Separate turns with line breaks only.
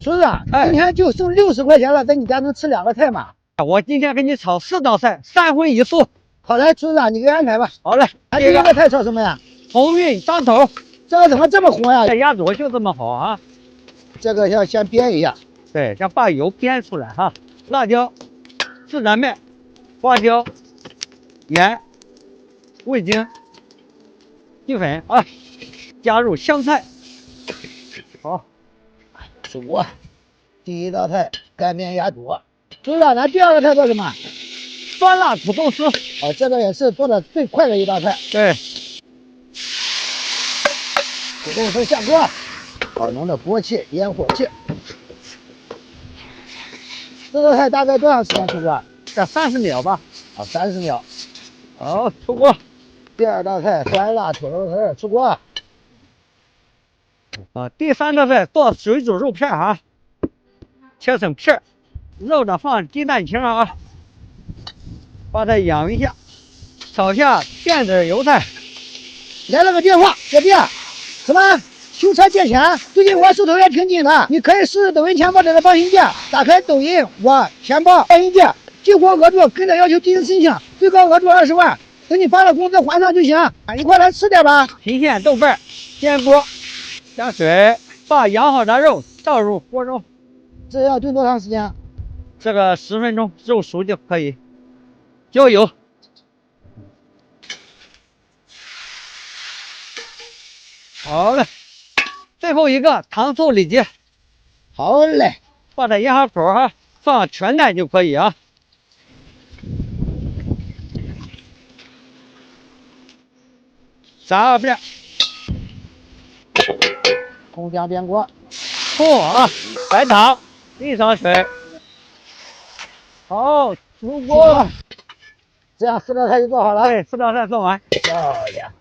孙子，今天就剩60块钱了，在你家能吃2个菜吗？
我今天给你炒4道菜，3荤1素。
好嘞，孙子，你给安排吧。
好嘞，
第一个菜炒什么呀？
红运当头。
这个怎么这么红呀？
这鸭肚就这么好啊。
这个要先煸一下，
对，先把油煸出来哈。辣椒、自然麦、花椒、盐、味精、鸡粉啊，加入香菜。好，
煮。第一道菜干煸鸭肚。孙子，咱第2个菜做什么？
酸辣土豆丝。
这个也是做的最快的一道菜。
对，
土豆丝下锅，好浓的锅气、烟火气。这道菜大概多长时间出锅？
这30秒吧。
30秒。
好，出锅。
第2道菜酸辣土豆丝出锅。
第3道菜做水煮肉片啊，切成片，肉呢放鸡蛋清啊，把它养一下，炒下煸点油菜。
来了个电话，姐弟，什么修车借钱？最近我手头也挺紧的，你可以试试抖音钱包里的保险借，打开抖音我钱包保险借，激活额度跟着要求进行申请，最高额度20万，等你发了工资还上就行。你快来吃点吧。
郫县豆瓣煎锅，加水，把养好的肉倒入锅中。
这要炖多长时间？
这个10分钟，肉熟就可以。浇油。好嘞，最后一个糖醋里脊。
好嘞，
把它压口啊，放全蛋就可以啊。3、2遍。
葱姜煸锅，
葱啊，白糖，淋上水。好，出锅。
这样4道菜就做好了。
对，4道菜做完。
漂亮。